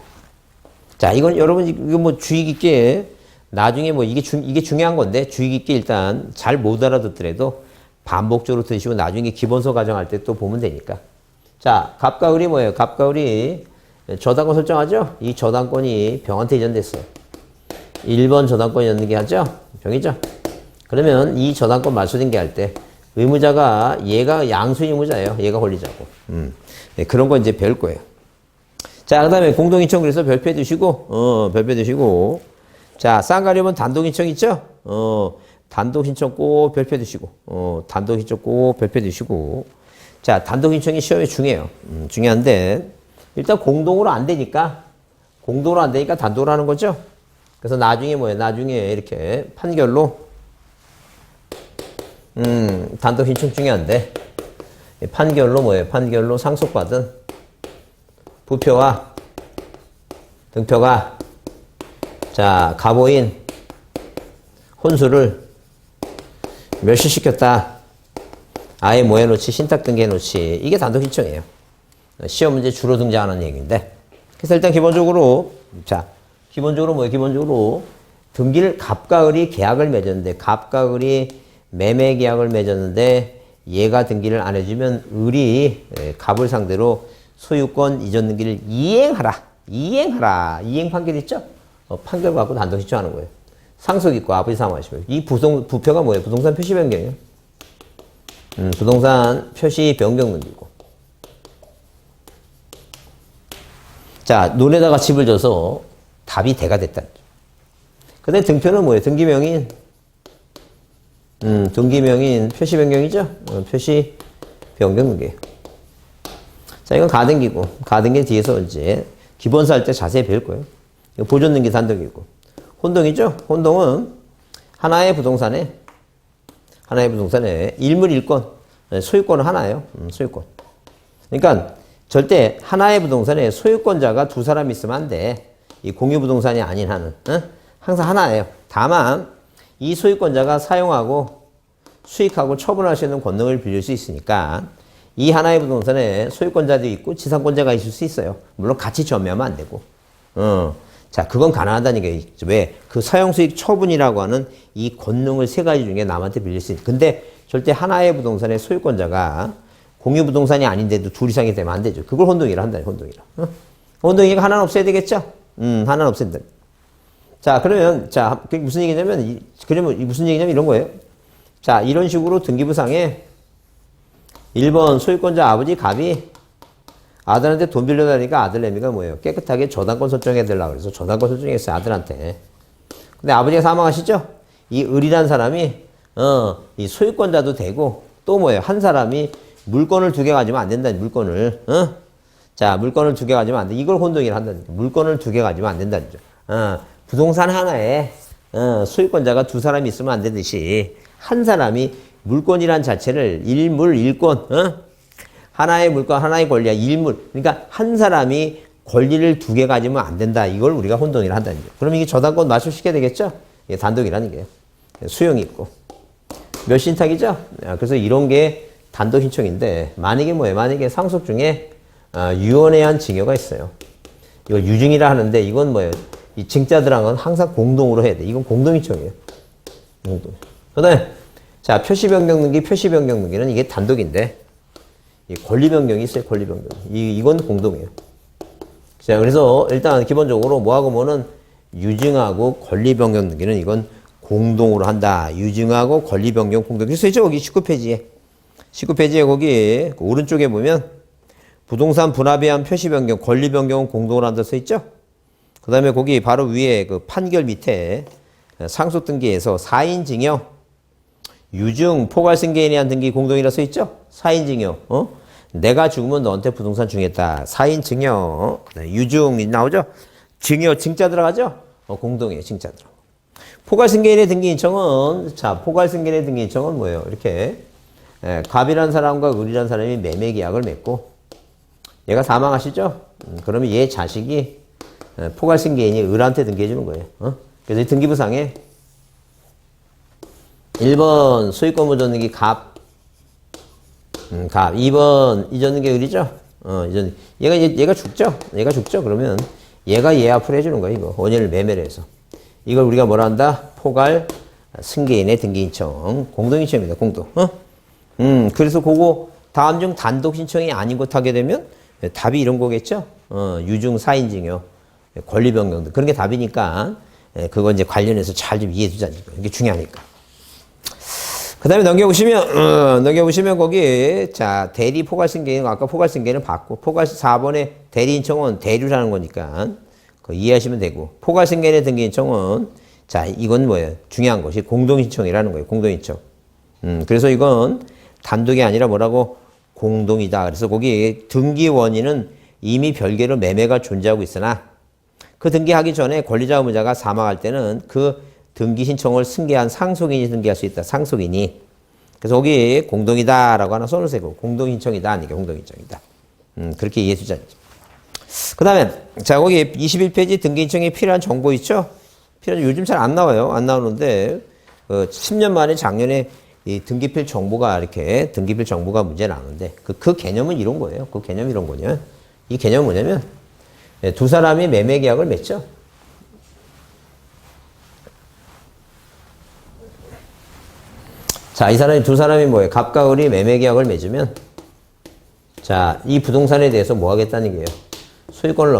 자 이건 여러분 이거 뭐 주의 깊게 나중에 뭐 이게 중요한 건데 주의 깊게 일단 잘 못 알아듣더라도 반복적으로 들으시고 나중에 기본서 가정할 때 또 보면 되니까. 자, 갑과 을이 뭐예요? 갑과 을이 저당권 설정하죠? 이 저당권이 병한테 이전됐어요. 1번 저당권이 연계하죠? 병이죠? 그러면 이 저당권 말소등기할 때 의무자가 얘가 양수 의무자예요. 얘가 권리자고. 네, 그런 거 이제 배울 거예요. 자, 그 다음에 공동인청 그래서 별표 두시고, 별표 두시고. 자, 쌍가리면 단독인청 있죠? 단독신청 꼭 별표 두시고, 단독신청 꼭 별표 두시고. 자, 단독신청이 시험에 중요해요. 중요한데, 일단 공동으로 안 되니까 단독으로 하는 거죠? 그래서 나중에 뭐예요? 나중에 이렇게 판결로, 단독신청 중요한데, 판결로 뭐예요? 판결로 상속받은 부표와 등표가 자, 가보인 혼수를 멸시시켰다. 아예 뭐 해놓지? 신탁 등기해놓지. 이게 단독신청이에요. 시험 문제 주로 등장하는 얘기인데. 그래서 일단 기본적으로, 자, 기본적으로 뭐예요? 기본적으로 등기를 갑과 을이 계약을 맺었는데, 갑과 을이 매매 계약을 맺었는데, 얘가 등기를 안 해주면 을이 갑을 상대로 소유권 이전 등기를 이행하라. 이행 판결 있죠? 판결 갖고 단독 신청하는 거예요. 상속 있고 아버지 사망하시면. 이 부표가 뭐예요? 부동산 표시 변경이에요. 부동산 표시 변경 등기고. 자, 논에다가 집을 줘서 답이 대가 됐다. 근데 등표는 뭐예요? 등기명인 표시 변경이죠? 표시 변경 등기예요. 자, 이건 가등기고, 가등기 뒤에서 이제 기본서 할 때 자세히 배울 거예요. 이거 보존 등기 단독이고. 혼동이죠? 혼동은 하나의 부동산에 일물 일권, 소유권은 하나예요. 소유권. 그러니까 절대 하나의 부동산에 소유권자가 두 사람 있으면 안 돼. 이 공유 부동산이 아닌 한은. 항상 하나예요. 다만 이 소유권자가 사용하고 수익하고 처분할 수 있는 권능을 빌릴 수 있으니까 이 하나의 부동산에 소유권자도 있고 지상권자가 있을 수 있어요. 물론 같이 점유하면 안 되고. 자, 그건 가능하다는 게 왜? 그 사용수익 처분이라고 하는 이 권능을 세 가지 중에 남한테 빌릴 수 있어요. 근데 절대 하나의 부동산의 소유권자가 공유 부동산이 아닌데도 둘 이상이 되면 안 되죠. 그걸 혼동이라 한다. 혼동이라. 혼동이가 하나는 없어야 되겠죠? 하나는 없애야 된다. 자, 그러면 자, 그게 무슨 얘기냐면 그러면 무슨 얘기냐면 이런 거예요. 자, 이런 식으로 등기부상에 1번 소유권자 아버지 갑이 아들한테 돈 빌려다니까 아들 내미가 뭐예요? 깨끗하게 저당권 설정해 달라고 그래서 저당권 설정했어요. 아들한테. 근데 아버지가 사망하시죠? 이 을이란 사람이 이 소유권자도 되고 또 뭐예요? 한 사람이 물건을 두 개 가지면 안 된다. 물건을. 자, 물건을 두 개 가지면 안 돼. 이걸 혼동이라 한다니까. 물건을 두 개 가지면 안 된다니까. 부동산 하나에 소유권자가 두 사람이 있으면 안 되듯이 한 사람이 물건이란 자체를 일물, 일권, 하나의 물건, 하나의 권리야. 일물. 그러니까 한 사람이 권리를 두 개 가지면 안 된다. 이걸 우리가 혼동이라 한다는 거예요. 그럼 이게 저당권 맞춤시켜야 되겠죠? 이게 단독이라는 게. 수용이 있고. 몇 신탁이죠? 그래서 이런 게 단독 신청인데 만약에 뭐예요? 만약에 상속 중에 유언에 한 증여가 있어요. 이걸 유증이라 하는데 이건 뭐예요? 이 증자들한 건 항상 공동으로 해야 돼. 이건 공동 신청이에요. 공동. 그다음에 자, 표시 변경 등기는 이게 단독인데 이 권리 변경이 있어요. 권리 변경. 이건 공동이에요. 자, 그래서 일단 기본적으로 뭐하고 뭐는 유증하고 권리 변경 등기는 이건 공동으로 한다. 유증하고 권리 변경 공동. 그래서 있죠? 거기 19페이지에 거기 그 오른쪽에 보면 부동산 분합에 의한 표시 변경, 권리 변경은 공동으로 한다 써 있죠? 그 다음에 거기 바로 위에 그 판결 밑에 상속 등기에서 4인 징역, 유증, 포괄 승계인에 대한 등기 공동이라 써 있죠? 4인 징역. 내가 죽으면 너한테 부동산 중했다. 4인 징역. 유증 나오죠? 징역, 증자 들어가죠? 공동이에요. 증자 들어. 포괄 승계인의 등기 인청은 자, 포괄 승계인의 등기 인청은 뭐예요? 이렇게 갑이라는 사람과 을이라는 사람이 매매 계약을 맺고 얘가 사망하시죠? 그러면 얘 자식이 포괄 승계인이 을한테 등기해 주는 거예요. 그래서 이 등기부상에 1번 소유권 보존 등기 갑. 2번 이전 등기 을이죠? 얘가 죽죠? 그러면 얘가 얘 앞으로 해주는 거예요, 이거. 원인을 매매를 해서. 이걸 우리가 뭐라 한다? 포괄 승계인의 등기 신청. 공동 신청입니다. 공동. 그래서 그거 다음 중 단독 신청이 아닌 것 하게 되면 답이 이런 거겠죠? 유증 사인증여, 권리 변경 등 그런 게 답이니까 그거 이제 관련해서 잘 좀 이해해 두자는 거. 이게 중요하니까. 그 다음에 넘겨보시면 거기, 자, 대리 포괄승계는, 아까 포괄승계는 받고, 4번에 대리 신청은 대류라는 거니까, 그거 이해하시면 되고, 포괄승계의 등기 신청은, 자, 이건 뭐예요? 중요한 것이 공동신청이라는 거예요. 공동신청. 그래서 이건 단독이 아니라 뭐라고? 공동이다. 그래서 거기 등기 원인은 이미 별개로 매매가 존재하고 있으나, 그 등기하기 전에 권리자 의무자가 사망할 때는 그 등기 신청을 승계한 상속인이 등기할 수 있다. 상속인이. 그래서 거기 공동이다라고 하나 써놓으세요. 공동신청이다. 아니까 공동신청이다. 그렇게 이해해 주자. 그 다음에 자 거기 21페이지 등기 신청에 필요한 정보 있죠? 요즘 잘 안 나와요. 안 나오는데 10년 만에 작년에 이 등기필 정보가 이렇게 등기필 정보가 문제 나오는데 그 개념은 이런 거예요. 그 개념이 이런 거냐? 이 개념은 뭐냐면 두 사람이 매매 계약을 맺죠. 자, 두 사람이 뭐예요? 갑과 을이 매매 계약을 맺으면, 자, 이 부동산에 대해서 뭐 하겠다는 얘기예요? 소유권을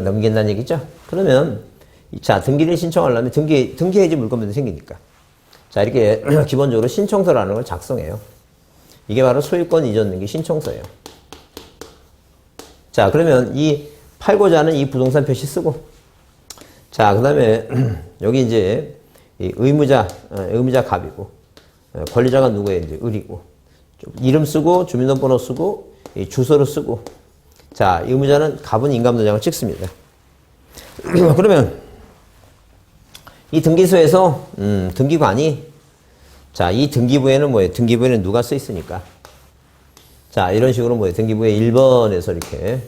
넘긴다는 얘기죠? 그러면, 자, 등기를 신청하려면 등기해야지 물건문제 생기니까. 자, 이렇게 기본적으로 신청서라는 걸 작성해요. 이게 바로 소유권 이전 등기 신청서예요. 자, 그러면 이 팔고자 하는 이 부동산 표시 쓰고, 자, 그 다음에 여기 이제 이 의무자 갑이고, 권리자가 누구예요? 이제 을이고. 이름 쓰고, 주민등록번호 쓰고, 이 주소를 쓰고. 자, 의무자는 갑은 인감도장을 찍습니다. 그러면, 이 등기소에서, 등기관이, 자, 이 등기부에는 뭐예요? 등기부에는 누가 써 있으니까. 자, 이런 식으로 뭐예요? 등기부에 1번에서 이렇게,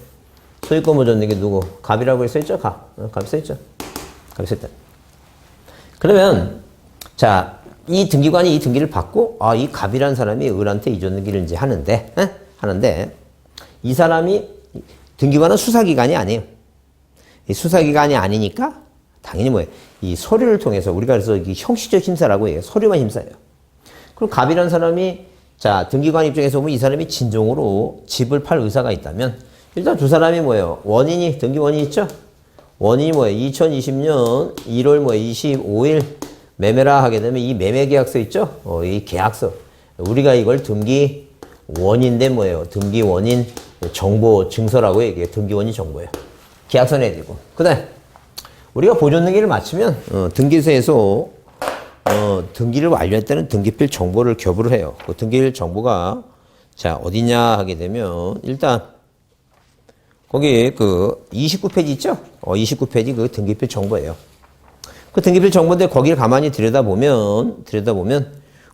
소유권 보존된 게 누구? 갑이라고 써 있죠? 갑이 써 있죠? 갑이 써 있다. 그러면, 자, 이 등기관이 이 등기를 받고, 이 갑이라는 사람이 을한테 이전 등기를 이제 하는데, 이 사람이, 등기관은 수사기관이 아니에요. 이 수사기관이 아니니까, 당연히 뭐예요? 이 서류를 통해서, 우리가 그래서 이 형식적 심사라고 해요. 서류만 심사해요. 그럼 갑이라는 사람이, 자, 등기관 입장에서 보면 이 사람이 진정으로 집을 팔 의사가 있다면, 일단 두 사람이 뭐예요? 등기 원인이 있죠? 원인이 뭐예요? 2020년 1월 25일, 매매라 하게 되면 이 매매 계약서 있죠? 이 계약서. 우리가 이걸 등기 원인데 뭐예요? 등기 원인 정보 증서라고 얘기해요. 등기 원인 정보예요. 계약서 내야 되고. 그 다음에 우리가 보존 등기를 마치면 등기소에서 등기를 완료했다는 등기필 정보를 교부를 해요. 그 등기필 정보가 자 어디냐 하게 되면 일단 거기 그 29페이지 있죠? 29페이지 그 등기필 정보예요. 그 등기필 정보인데 거기를 가만히 들여다보면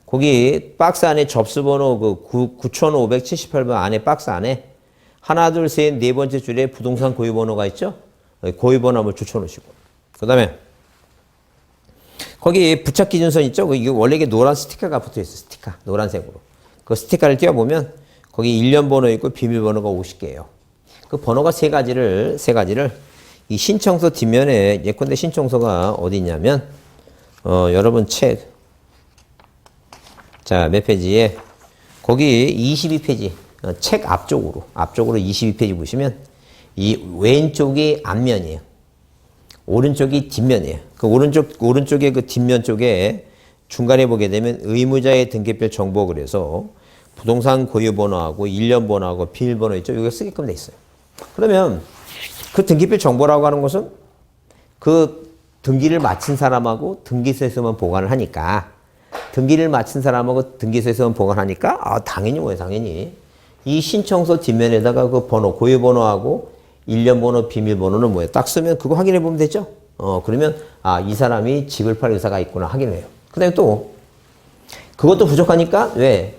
거기 박스 안에 접수번호 그 9578번 안에 박스 안에 하나, 둘, 셋, 네 번째 줄에 부동산 고유번호가 있죠? 고유번호 한번 붙여놓으시고. 그 다음에 거기 부착 기준선 있죠? 이게 원래 이게 노란 스티커가 붙어 있어요. 스티커. 노란색으로. 그 스티커를 띄워보면 거기 일련 번호 있고 비밀번호가 50개예요. 그 번호가 세 가지를 이 신청서 뒷면에 예컨대 신청서가 어디 있냐면 여러분 자, 몇 페이지에 거기 22페이지 책 앞쪽으로 22페이지 보시면 이 왼쪽이 앞면이에요. 오른쪽이 뒷면이에요. 그 오른쪽에 그 뒷면 쪽에 중간에 보게 되면 의무자의 등기별 정보 그래서 부동산 고유번호하고 일련번호하고 비밀번호 있죠. 이거 쓰게끔 돼 있어요. 그러면 그 등기필 정보라고 하는 것은 그 등기를 마친 사람하고 등기소에서만 보관을 하니까 등기를 마친 사람하고 등기소에서만 보관하니까 당연히 뭐예요? 당연히 이 신청서 뒷면에다가 그 번호 고유번호하고 일련번호 비밀번호는 뭐예요? 딱 쓰면 그거 확인해 보면 되죠? 그러면 이 사람이 집을 팔 의사가 있구나 확인을 해요. 그 다음에 또 그것도 부족하니까 왜?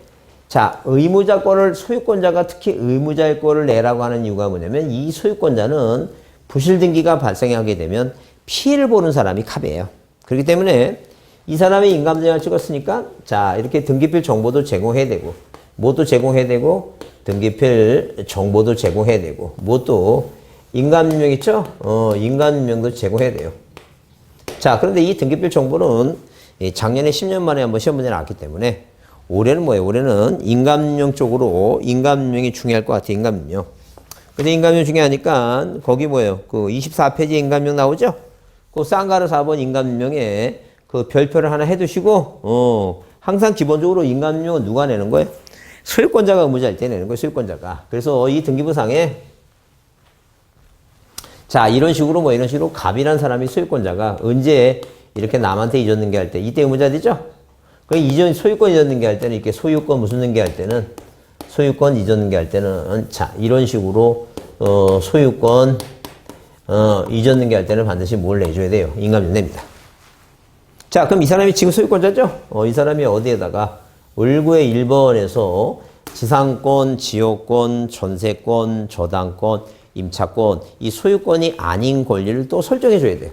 자, 의무자 거를 소유권자가 특히 의무자의 거를 내라고 하는 이유가 뭐냐면 이 소유권자는 부실등기가 발생하게 되면 피해를 보는 사람이 갑이에요. 그렇기 때문에 이 사람이 인감도장을 찍었으니까 자 이렇게 등기필 정보도 제공해야 되고 뭐도 제공해야 되고 등기필 정보도 제공해야 되고 뭐또 인감인명 있죠? 인감인명도 제공해야 돼요. 자, 그런데 이 등기필 정보는 작년에 10년 만에 한번 시험 문제 나왔기 때문에 올해는 뭐예요? 올해는 인감용 쪽으로 인감용이 중요할 것 같아요. 인감용. 근데 인감용 중요하니까 거기 뭐예요? 그 24페이지 인감용 나오죠? 그 쌍가루 4번 인감용에 그 별표를 하나 해두시고 항상 기본적으로 인감용은 누가 내는 거예요? 소유권자가 의무자일 때 내는 거예요. 소유권자가. 그래서 이 등기부상에 자 이런 식으로 갑이라는 사람이 소유권자가 언제 이렇게 남한테 잊었는 게 할 때 이때 의무자 되죠? 그 이전 소유권 잊었는 게 할 때는 이렇게 소유권 무슨 게 할 때는 소유권 잊었는 게 할 때는 자 이런 식으로 소유권 잊었는 게 할 때는 반드시 뭘 내줘야 돼요? 인감용 냅니다. 자 그럼 이 사람이 지금 소유권자죠? 이 사람이 어디에다가 을구의 1번에서 지상권, 지역권, 전세권, 저당권, 임차권 이 소유권이 아닌 권리를 또 설정해 줘야 돼요.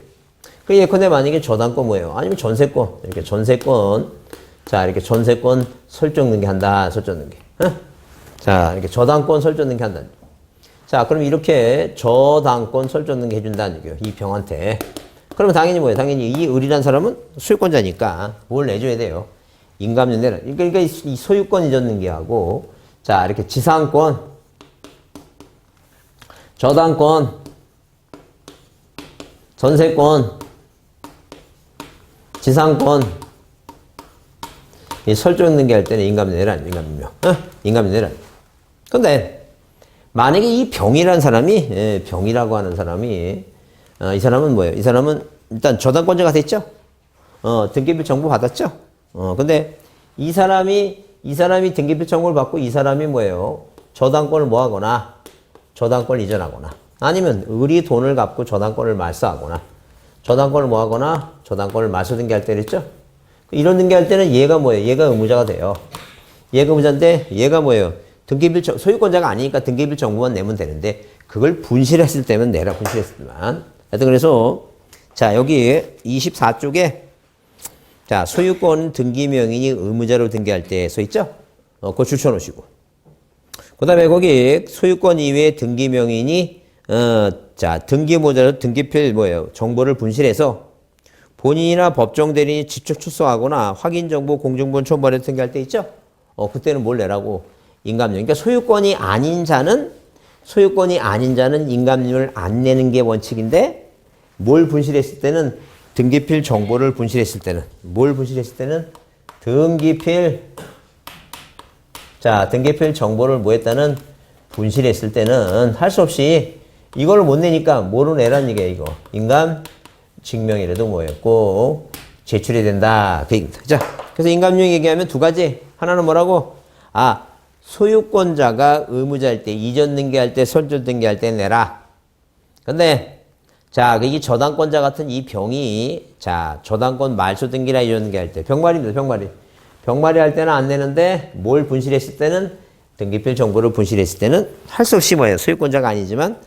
그 예컨대 만약에 저당권 뭐예요? 아니면 전세권 이렇게 전세권 자 이렇게 전세권 설정 등기한다 설정 등기 자 이렇게 저당권 설정 등기한다. 자 그럼 이렇게 저당권 설정 등기 해준다는 얘기예요. 이 병한테. 그러면 당연히 뭐예요? 당연히 이 을이라는 사람은 소유권자니까 뭘 내줘야 돼요? 인감용 내라. 그러니까 이 소유권 이전 등기하고 자 이렇게 지상권 저당권 전세권 지상권 이 설정 등기할 때는 인감용 내라. 인감용 내라. 근데 만약에 이 병이라는 사람이 병이라고 하는 사람이 이 사람은 뭐예요? 이 사람은 일단 저당권자가 됐죠? 등기부 정보 받았죠? 근데 이 사람이 등기부 정보를 받고 이 사람이 뭐예요? 저당권을 뭐 하거나 저당권을 이전하거나 아니면 을이 돈을 갚고 저당권을 말소하거나 저당권을 뭐 하거나 저당권을 말소 등기할 때 있죠? 이런 등기할 때는 얘가 뭐예요? 얘가 의무자가 돼요. 얘가 의무자인데 얘가 뭐예요? 등기부 소유권자가 아니니까 등기부 정보만 내면 되는데 그걸 분실했을 때면 내라. 분실했을 때만. 하여튼 그래서 자 여기 24쪽에 자 소유권 등기 명인이 의무자로 등기할 때 써 있죠? 그거 줄쳐 놓으시고 그 다음에 거기 소유권 이외에 등기 명인이 자 등기모자로 등기필 뭐예요? 정보를 분실해서 본인이나 법정 대리인이 직접 출소하거나 확인 정보 공정본 첨부를 등기할 때 있죠? 그때는 뭘 내라고? 인감료. 그러니까 소유권이 아닌 자는 인감료를 안 내는 게 원칙인데 뭘 분실했을 때는 등기필 정보를 분실했을 때는 뭘 분실했을 때는 등기필 정보를 뭐 했다는 분실했을 때는 할 수 없이 이걸 못 내니까 뭐로 내라는 얘기야 이거. 인감 증명이라도 뭐예요? 꼭 제출해야 된다. 그 얘기입니다. 자, 그래서 인감용 얘기하면 두 가지. 하나는 뭐라고? 소유권자가 의무자일 때, 이전 등기할 때, 선전 등기할 때 내라. 근데, 자, 이게 저당권자 같은 이 병이, 자, 저당권 말소 등기나 이전 등기할 때, 병말입니다, 병말이. 병말이 할 때는 안 내는데, 뭘 분실했을 때는, 등기필 정보를 분실했을 때는, 할 수 없이 뭐예요? 소유권자가 아니지만,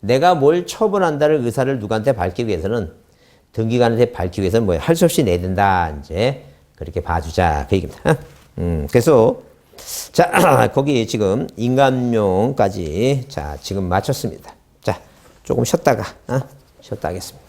내가 뭘 처분한다를 의사를 누구한테 밝히기 위해서는, 등기관한테 밝히기 위해서는 뭐예요? 할 수 없이 내야 된다. 이제, 그렇게 봐주자. 그 얘기입니다. 그래서 자 거기 지금 인감용까지 자 지금 마쳤습니다. 자 조금 쉬었다가 하겠습니다.